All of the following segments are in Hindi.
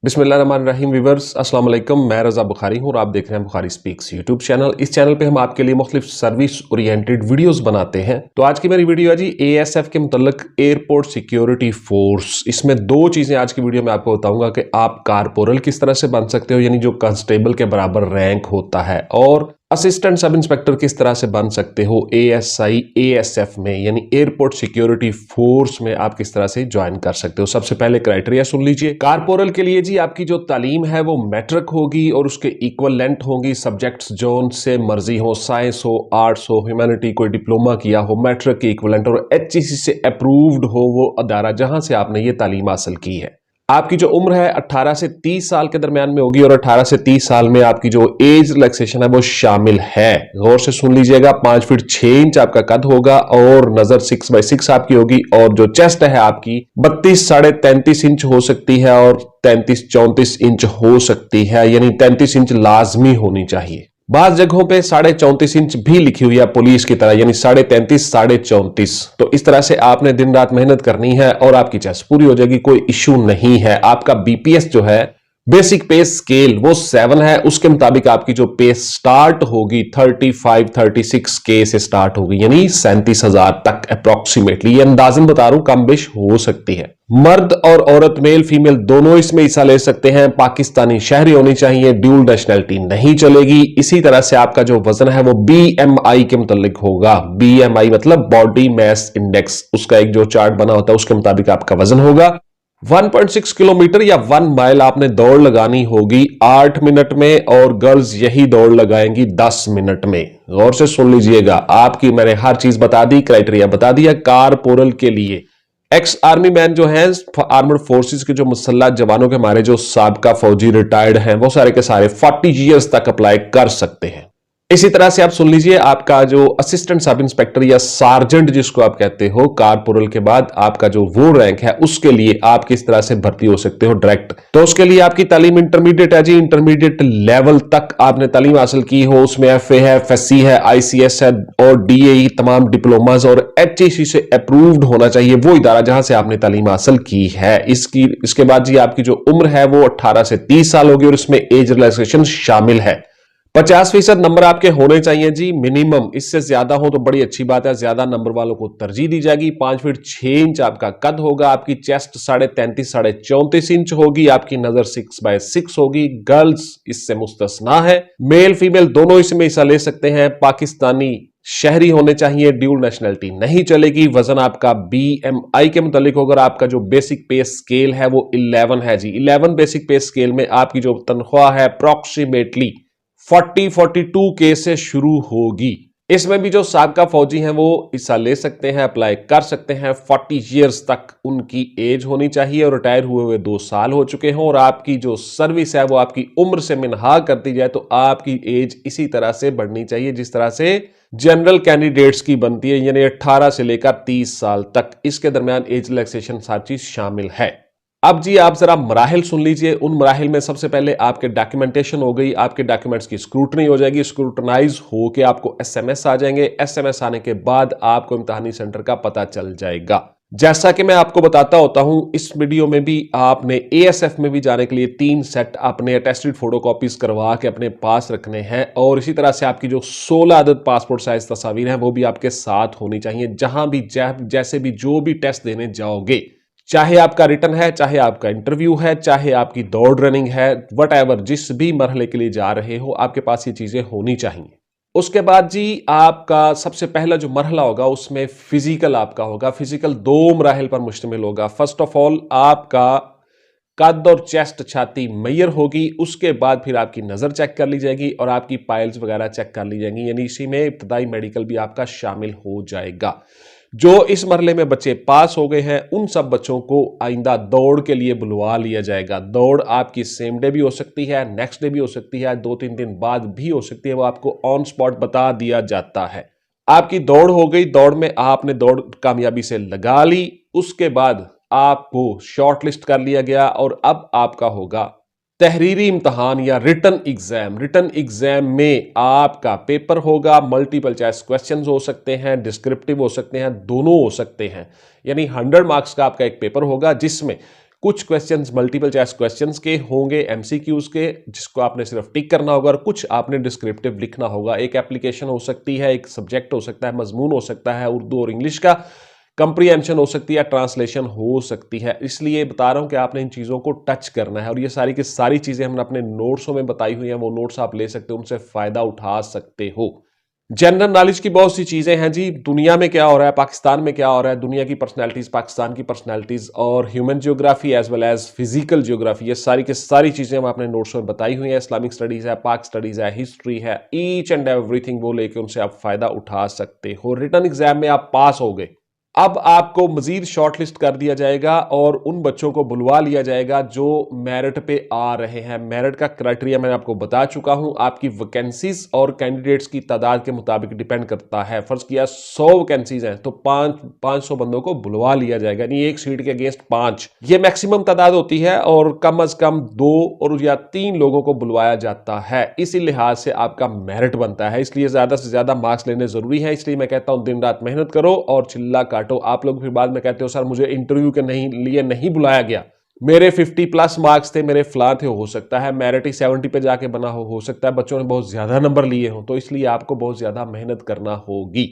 बिस्मिल्लाहिर्रहमानिर्रहीम व्यूअर्स अस्सलाम वालेकुम। मैं रजा बुखारी हूं और आप देख रहे हैं बुखारी स्पीक्स यूट्यूब चैनल। इस चैनल पे हम आपके लिए मुख्तलिफ सर्विस ओरिएंटेड वीडियोस बनाते हैं। तो आज की मेरी वीडियो है जी एएसएफ के मुतल्लिक एयरपोर्ट सिक्योरिटी फोर्स। इसमें दो चीजें आज की वीडियो में आपको बताऊंगा कि आप कारपोरल किस तरह से बन सकते हो, यानी जो कांस्टेबल के बराबर रैंक होता है, और असिस्टेंट सब इंस्पेक्टर किस तरह से बन सकते हो एएसआई एएसएफ में, यानी एयरपोर्ट सिक्योरिटी फोर्स में आप किस तरह से ज्वाइन कर सकते हो। सबसे पहले क्राइटेरिया सुन लीजिए। कारपोरल के लिए जी आपकी जो तालीम है वो मैट्रिक होगी और उसके इक्वलेंट होंगी सब्जेक्ट्स जोन से मर्जी हो, साइंस हो, आर्ट्स हो, ह्यूमैनिटी, कोई डिप्लोमा किया हो, मैट्रिक के इक्वलेंट और एचईसी से अप्रूव्ड हो वो अदारा जहां से आपने ये तालीम हासिल की है। आपकी जो उम्र है 18 से 30 साल के दरमियान में होगी और 18 से 30 साल में आपकी जो एज रिलैक्सेशन है वो शामिल है। गौर से सुन लीजिएगा। 5 फीट 6 इंच आपका कद होगा और नजर 6x6 आपकी होगी, और जो चेस्ट है आपकी 32 साढ़े 33 इंच हो सकती है और 33-34 इंच हो सकती है, यानी 33 इंच लाजमी होनी चाहिए। बाज जगहों पे 34.5 इंच भी लिखी हुई है पुलिस की तरह, यानी 33.5 34.5। तो इस तरह से आपने दिन रात मेहनत करनी है और आपकी चेस्ट पूरी हो जाएगी, कोई इश्यू नहीं है। आपका बीपीएस जो है बेसिक पे स्केल वो 7 है, उसके मुताबिक आपकी जो पे स्टार्ट होगी 35-36 के से स्टार्ट होगी, यानी 37,000 तक अप्रोक्सीमेटली। ये अंदाजन बता रहा हूं, कम बेश हो सकती है। मर्द और औरत मेल फीमेल दोनों इसमें हिस्सा ले सकते हैं। पाकिस्तानी शहरी होनी चाहिए, ड्यूल नेशनैलिटी नहीं चलेगी। इसी तरह से आपका जो वजन है वो बीएमआई के मुतालिक होगा। बीएमआई मतलब बॉडी मास इंडेक्स, उसका एक जो चार्ट बना होता है उसके मुताबिक आपका वजन होगा। 1.6 किलोमीटर या 1 माइल आपने दौड़ लगानी होगी 8 मिनट में, और गर्ल्स यही दौड़ लगाएंगी 10 मिनट में। गौर से सुन लीजिएगा। आपकी मैंने हर चीज बता दी, क्राइटेरिया बता दिया। कारपोरल के लिए एक्स आर्मी मैन जो हैं, आर्मड फोर्सेस के जो मुसल्लह जवानों के हमारे जो साबका फौजी रिटायर्ड हैं, वो सारे के सारे 40 ईयर्स तक अप्लाई कर सकते हैं। इसी तरह से आप सुन लीजिए, आपका जो असिस्टेंट सब इंस्पेक्टर या सार्जेंट जिसको आप कहते हो, कारपोरल के बाद आपका जो वो रैंक है उसके लिए आप किस तरह से भर्ती हो सकते हो डायरेक्ट। तो उसके लिए आपकी तालीम इंटरमीडिएट है जी, इंटरमीडिएट लेवल तक आपने तालीम हासिल की हो। उसमें एफए है, एफएससी है, आईसीएस है और डीएई, तमाम डिप्लोमाज और एचईसी से अप्रूव्ड होना चाहिए वो इदारा जहां से आपने तालीम हासिल की है। इसके बाद जी आपकी जो उम्र है वो 18 से 30 साल होगी और इसमें एज रिलैक्सेशन शामिल है। 50% नंबर आपके होने चाहिए जी मिनिमम। इससे ज्यादा हो तो बड़ी अच्छी बात है, ज्यादा नंबर वालों को तरजीह दी जाएगी। 5 फीट 6 इंच आपका कद होगा। आपकी चेस्ट 33.5 साढ़े 34 इंच होगी। आपकी नजर 6x6 होगी। गर्ल्स इससे मुस्तस्ना है। मेल फीमेल दोनों इसमें हिस्सा ले सकते हैं। पाकिस्तानी शहरी होने चाहिए, ड्यूल नेशनैलिटी नहीं चलेगी। वजन आपका बीएमआई के मुतालिक होगा। आपका जो बेसिक पे स्केल है वो 11 है जी। 11 बेसिक पे स्केल में आपकी जो तनख्वाह है अप्रोक्सीमेटली 40-42 के से शुरू होगी। इसमें भी जो साबका फौजी हैं वो हिस्सा ले सकते हैं, अप्लाई कर सकते हैं। 40 ईयर्स तक उनकी एज होनी चाहिए और रिटायर हुए हुए 2 साल हो चुके हों, और आपकी जो सर्विस है वो आपकी उम्र से मिनहा करती जाए तो आपकी एज इसी तरह से बढ़नी चाहिए जिस तरह से जनरल कैंडिडेट्स की बनती है, यानी 18 से लेकर 30 साल तक। इसके दरमियान एज रिलैक्सेशन सारी चीज शामिल है। अब जी आप जरा मराहिल सुन लीजिए। उन मराहिल में सबसे पहले आपके डॉक्यूमेंटेशन हो गई, आपके डॉक्यूमेंट्स की स्क्रूटनी हो जाएगी। स्क्रूटनाइज होके आपको एसएमएस आ जाएंगे। एसएमएस आने के बाद आपको इम्तिहानी सेंटर का पता चल जाएगा। जैसा कि मैं आपको बताता होता हूं, इस वीडियो में भी आपने एएसएफ में भी जाने के लिए 3 सेट अपने अटेस्टेड फोटोकॉपीज करवा के अपने पास रखने हैं, और इसी तरह से आपकी जो 16 अदद पासपोर्ट साइज तस्वीर है वो भी आपके साथ होनी चाहिए। जहां भी जैसे भी जो भी टेस्ट देने जाओगे, चाहे आपका रिटर्न है, चाहे आपका इंटरव्यू है, चाहे आपकी दौड़ रनिंग है, वटएवर, जिस भी मरहले के लिए जा रहे हो आपके पास ये चीजें होनी चाहिए। उसके बाद जी आपका सबसे पहला जो मरहला होगा उसमें फिजिकल आपका होगा। फिजिकल 2 मराहिल पर मुश्तमिल होगा। फर्स्ट ऑफ ऑल आपका कद और चेस्ट छाती मैयर होगी। उसके बाद फिर आपकी नजर चेक कर ली जाएगी और आपकी पाइल्स वगैरह चेक कर ली जाएंगी, यानी इसी में इब्तदाई मेडिकल भी आपका शामिल हो जाएगा। जो इस मरहले में बच्चे पास हो गए हैं उन सब बच्चों को आइंदा दौड़ के लिए बुलवा लिया जाएगा। दौड़ आपकी सेम डे भी हो सकती है, नेक्स्ट डे भी हो सकती है, 2-3 दिन बाद भी हो सकती है, वो आपको ऑन स्पॉट बता दिया जाता है। आपकी दौड़ हो गई, दौड़ में आपने दौड़ कामयाबी से लगा ली। उसके बाद आपको शॉर्ट लिस्ट कर लिया गया और अब आपका होगा तहरीरी इम्तहान या रिटन एग्जाम। रिटन एग्जाम में आपका पेपर होगा, मल्टीपल चॉइस क्वेश्चंस हो सकते हैं, डिस्क्रिप्टिव हो सकते हैं, दोनों हो सकते हैं, यानी 100 मार्क्स का आपका एक पेपर होगा जिसमें कुछ क्वेश्चंस मल्टीपल चॉइस क्वेश्चंस के होंगे, एमसीक्यूज के, जिसको आपने सिर्फ टिक करना होगा और कुछ आपने डिस्क्रिप्टिव लिखना होगा। एक एप्लीकेशन हो सकती है, एक सब्जेक्ट हो सकता है, मजमून हो सकता है उर्दू और इंग्लिश का, कंप्रीहेंशन हो सकती है, ट्रांसलेशन हो सकती है। इसलिए बता रहा हूं कि आपने इन चीज़ों को टच करना है और ये सारी की सारी चीज़ें हमने अपने नोट्सों में बताई हुई हैं, वो नोट्स आप ले सकते हो, उनसे फ़ायदा उठा सकते हो। जनरल नॉलेज की बहुत सी चीज़ें हैं जी, दुनिया में क्या हो रहा है, पाकिस्तान में क्या हो रहा है, दुनिया की पर्सनैलिटीज़, पाकिस्तान की पर्सनैलिटीज़ और human geography as well as physical geography, ये सारी की सारी चीज़ें हम अपने नोट्स में बताई हुई हैं। इस्लामिक स्टडीज़ है, पाक स्टडीज़ है, हिस्ट्री है, ईच एंड एवरीथिंग वो लेके उनसे आप फ़ायदा उठा सकते हो। रिटन एग्जाम में आप पास हो गए, अब आपको मजीद शॉर्टलिस्ट कर दिया जाएगा और उन बच्चों को बुलवा लिया जाएगा जो मेरिट पे आ रहे हैं। मेरिट का क्राइटेरिया मैंने आपको बता चुका हूं, आपकी वैकेंसीज और कैंडिडेट्स की तादाद के मुताबिक डिपेंड करता है। फर्ज किया 100 वैकेंसीज हैं तो 500 बंदों को बुलवा लिया जाएगा, यानी एक सीट के अगेंस्ट 5, ये मैक्सिमम तादाद होती है और कम अज कम 2 और या 3 लोगों को बुलवाया जाता है। इसी लिहाज से आपका मेरिट बनता है, इसलिए ज्यादा से ज्यादा मार्क्स लेने जरूरी है। इसलिए मैं कहता हूं दिन रात मेहनत करो और चिल्ला काटो। आप लोग फिर बाद में कहते हो सर मुझे इंटरव्यू के लिए नहीं बुलाया गया, मेरे 50 प्लस मार्क्स थे, मेरे फला थे, हो सकता है मेरिट ही 70 पे जाके बना हो सकता है बच्चों ने बहुत ज्यादा नंबर लिए हो, तो इसलिए आपको बहुत ज्यादा मेहनत करना होगी।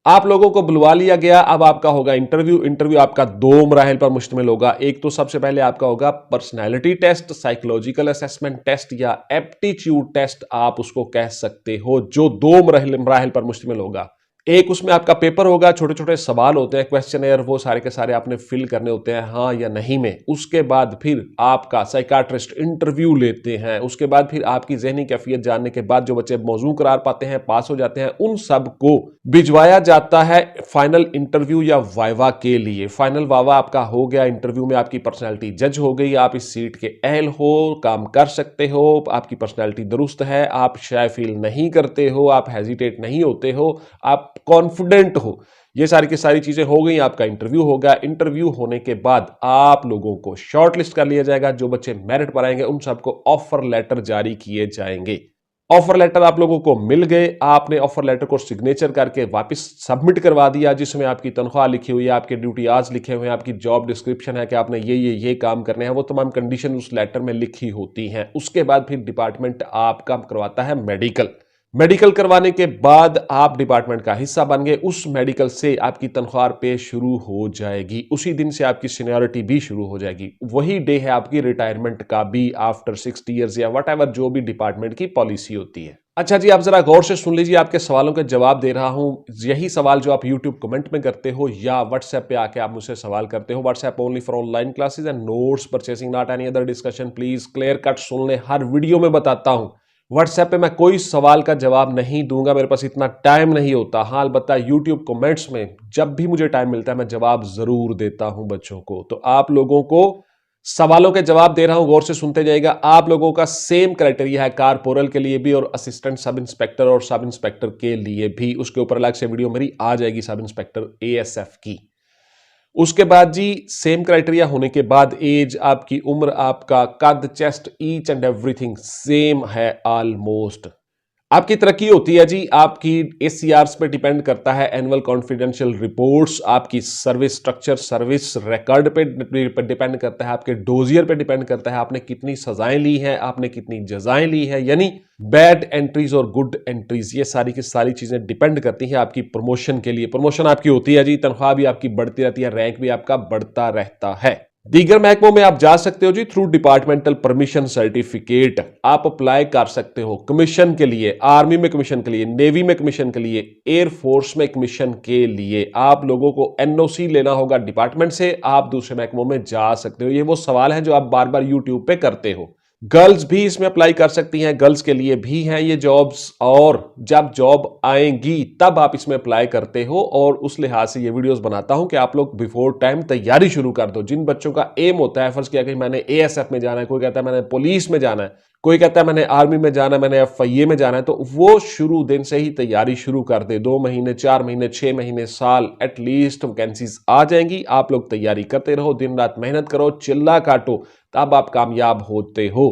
आप लोगों को बुलवा लिया गया, अब आपका होगा इंटरव्यू। इंटरव्यू आपका 2 मराहिल पर मुश्तमिल होगा। एक तो सबसे पहले आपका होगा personality test, psychological assessment test या एप्टीट्यूड टेस्ट आप उसको कह सकते हो, जो 2 मराहिल पर मुश्तमिल होगा। एक उसमें आपका पेपर होगा, छोटे छोटे सवाल होते हैं, क्वेश्चनर, वो सारे के सारे आपने फिल करने होते हैं हाँ या नहीं में। उसके बाद फिर आपका साइकाट्रिस्ट इंटरव्यू लेते हैं। उसके बाद फिर आपकी जहनी कैफियत जानने के बाद जो बच्चे मौजू करार पाते हैं, पास हो जाते हैं, उन सब को भिजवाया जाता है फाइनल इंटरव्यू या वाइवा के लिए। फाइनल वाइवा आपका हो गया, इंटरव्यू में आपकी पर्सनैलिटी जज हो गई, आप इस सीट के अहल हो, काम कर सकते हो, आपकी पर्सनैलिटी दुरुस्त है, आप शाय फील नहीं करते हो, आप हेजिटेट नहीं होते हो, आप कॉन्फिडेंट हो, ये सारी की सारी चीजें हो गई। आपका इंटरव्यू हो गया। इंटरव्यू होने के बाद आप लोगों को शॉर्टलिस्ट कर लिया जाएगा। जो बच्चे मेरिट पर आएंगे उन सबको ऑफर लेटर जारी किए जाएंगे। ऑफर लेटर आप लोगों को मिल गए, आपने ऑफर लेटर को सिग्नेचर करके वापस सबमिट करवा दिया, जिसमें आपकी तनख्वाह लिखी हुई है, आपके ड्यूटी आज लिखे हुए हैं, आपकी जॉब डिस्क्रिप्शन है कि आपने ये काम करने हैं, वो तमाम कंडीशन उस लेटर में लिखी होती हैं। उसके बाद फिर डिपार्टमेंट आपका करवाता है मेडिकल। मेडिकल करवाने के बाद आप डिपार्टमेंट का हिस्सा बन गए। उस मेडिकल से आपकी तनख्वाह पे शुरू हो जाएगी, उसी दिन से आपकी सीनियरिटी भी शुरू हो जाएगी। वही डे है आपकी रिटायरमेंट का भी, आफ्टर 60 ईयर्स या वट एवर जो भी डिपार्टमेंट की पॉलिसी होती है। अच्छा जी, आप जरा गौर से सुन लीजिए, आपके सवालों के जवाब दे रहा हूं। यही सवाल जो आप यूट्यूब कमेंट में करते हो या व्हाट्सएप पे आके आप मुझसे सवाल करते हो, WhatsApp only for online classes and notes purchasing, not any other discussion. Please clear cut सुन ले, हर वीडियो में बताता हूं व्हाट्सएप पे मैं कोई सवाल का जवाब नहीं दूंगा, मेरे पास इतना टाइम नहीं होता। हाँ अलबत्ता यूट्यूब कमेंट्स में जब भी मुझे टाइम मिलता है मैं जवाब जरूर देता हूं बच्चों को। तो आप लोगों को सवालों के जवाब दे रहा हूं, गौर से सुनते जाइएगा। आप लोगों का सेम क्राइटेरिया है कारपोरल के लिए भी और असिस्टेंट सब इंस्पेक्टर और सब इंस्पेक्टर के लिए भी। उसके ऊपर अलग से वीडियो मेरी आ जाएगी सब इंस्पेक्टर एएसएफ की। उसके बाद जी सेम क्राइटेरिया होने के बाद एज, आपकी उम्र, आपका कद, chest, each and everything same है ऑलमोस्ट। आपकी तरक्की होती है जी, आपकी एसीआरस पे डिपेंड करता है, एनुअल कॉन्फिडेंशियल रिपोर्ट्स, आपकी सर्विस स्ट्रक्चर, सर्विस रिकॉर्ड पे डिपेंड करता है, आपके डोजियर पे डिपेंड करता है, आपने कितनी सजाएं ली हैं, आपने कितनी जजाएं ली हैं, यानी बैड एंट्रीज और गुड एंट्रीज, ये सारी की सारी चीजें डिपेंड करती हैं आपकी प्रमोशन के लिए। प्रमोशन आपकी होती है जी, तनख्वाह भी आपकी बढ़ती रहती है, रैंक भी आपका बढ़ता रहता है। दीगर महकमों में आप जा सकते हो जी थ्रू डिपार्टमेंटल परमिशन सर्टिफिकेट, आप अप्लाई कर सकते हो कमीशन के लिए, आर्मी में कमीशन के लिए, नेवी में कमीशन के लिए, एयर फोर्स में कमीशन के लिए। आप लोगों को एनओसी लेना होगा डिपार्टमेंट से, आप दूसरे महकमों में जा सकते हो। ये वो सवाल है जो आप बार बार यूट्यूब पे करते हो। गर्ल्स भी इसमें अप्लाई कर सकती हैं, गर्ल्स के लिए भी हैं ये जॉब्स, और जब जॉब आएंगी तब आप इसमें अप्लाई करते हो। और उस लिहाज से ये वीडियोस बनाता हूं कि आप लोग बिफोर टाइम तैयारी शुरू कर दो। जिन बच्चों का एम होता है, फर्ज किया कि मैंने एएसएफ में जाना है, कोई कहता है मैंने पुलिस में जाना है, कोई कहता है मैंने आर्मी में जाना है, मैंने एफआईए में जाना है, तो वो शुरू दिन से ही तैयारी शुरू कर दे। 2 महीने, 4 महीने, 6 महीने, साल, एटलीस्ट वैकेंसीज आ जाएंगी। आप लोग तैयारी करते रहो, दिन रात मेहनत करो, चिल्ला काटो, तब आप कामयाब होते हो।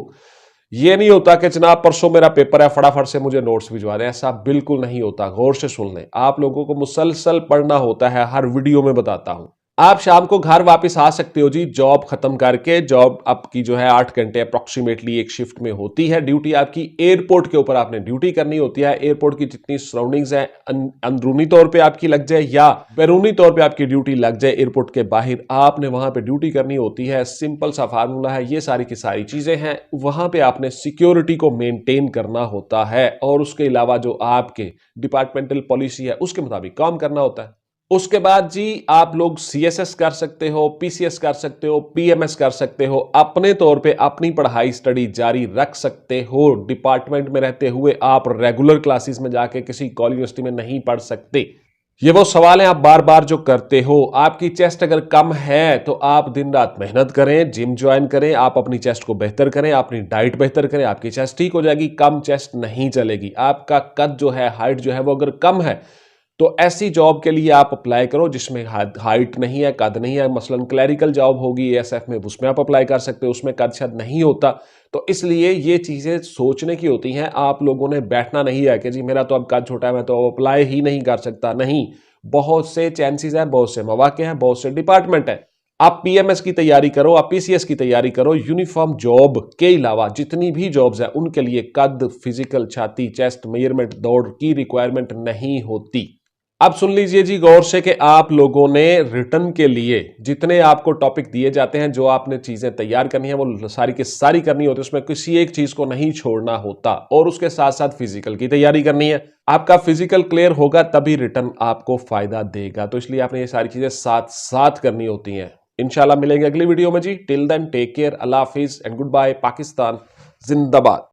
ये नहीं होता कि जनाब परसों मेरा पेपर है, फटाफट से मुझे नोट्स भिजवा दें, ऐसा बिल्कुल नहीं होता। गौर से सुन लें, आप लोगों को मुसलसल पढ़ना होता है, हर वीडियो में बताता हूं। आप शाम को घर वापस आ सकते हो जी, जॉब खत्म करके। जॉब आपकी जो है 8 घंटे अप्रोक्सीमेटली एक शिफ्ट में होती है। ड्यूटी आपकी एयरपोर्ट के ऊपर आपने ड्यूटी करनी होती है। एयरपोर्ट की जितनी सराउंडिंग्स है, अंदरूनी तौर पे आपकी लग जाए या बैरूनी तौर पे आपकी ड्यूटी लग जाए, एयरपोर्ट के बाहर आपने वहां पे ड्यूटी करनी होती है। सिंपल सा फार्मूला है, ये सारी की सारी चीजें हैं। वहां पे आपने सिक्योरिटी को मेंटेन करना होता है और उसके अलावा जो आपके डिपार्टमेंटल पॉलिसी है उसके मुताबिक काम करना होता है। उसके बाद जी आप लोग सीएसएस कर सकते हो, पीसीएस कर सकते हो, पीएमएस कर सकते हो, अपने तौर पे अपनी पढ़ाई स्टडी जारी रख सकते हो। डिपार्टमेंट में रहते हुए आप रेगुलर क्लासेस में जाके किसी कॉलेज यूनिवर्सिटी में नहीं पढ़ सकते। ये वो सवाल है आप बार बार जो करते हो। आपकी चेस्ट अगर कम है तो आप दिन रात मेहनत करें, जिम ज्वाइन करें, आप अपनी चेस्ट को बेहतर करें, अपनी डाइट बेहतर करें, आपकी चेस्ट ठीक हो जाएगी। कम चेस्ट नहीं चलेगी। आपका कद जो है, हाइट जो है वो अगर कम है तो ऐसी जॉब के लिए आप अप्लाई करो जिसमें हाइट नहीं है, कद नहीं है। मसलन क्लैरिकल जॉब होगी एएसएफ में, उसमें आप अप्लाई कर सकते हो, उसमें कद शायद नहीं होता। तो इसलिए ये चीजें सोचने की होती हैं। आप लोगों ने बैठना नहीं है कि जी मेरा तो अब कद छोटा है, मैं तो अप्लाई ही नहीं कर सकता। नहीं, बहुत से चांसेस हैं, बहुत से मौके हैं, बहुत से डिपार्टमेंट हैं। आप पीएमएस की तैयारी करो, आप पीसीएस की तैयारी करो। यूनिफॉर्म जॉब के अलावा जितनी भी जॉब्स हैं उनके लिए कद, फिजिकल, छाती, चेस्ट मेजरमेंट, दौड़ की रिक्वायरमेंट नहीं होती। अब सुन लीजिए जी गौर से कि आप लोगों ने रिटर्न के लिए जितने आपको टॉपिक दिए जाते हैं, जो आपने चीजें तैयार करनी है वो सारी की सारी करनी होती है। उसमें किसी एक चीज को नहीं छोड़ना होता और उसके साथ साथ फिजिकल की तैयारी करनी है। आपका फिजिकल क्लियर होगा तभी रिटर्न आपको फायदा देगा। तो इसलिए आपने ये सारी चीजें साथ साथ करनी होती हैं। इंशाल्लाह मिलेंगे अगली वीडियो में जी। टिल देन टेक केयर, अल्लाह हाफिज एंड गुड बाय। पाकिस्तान जिंदाबाद।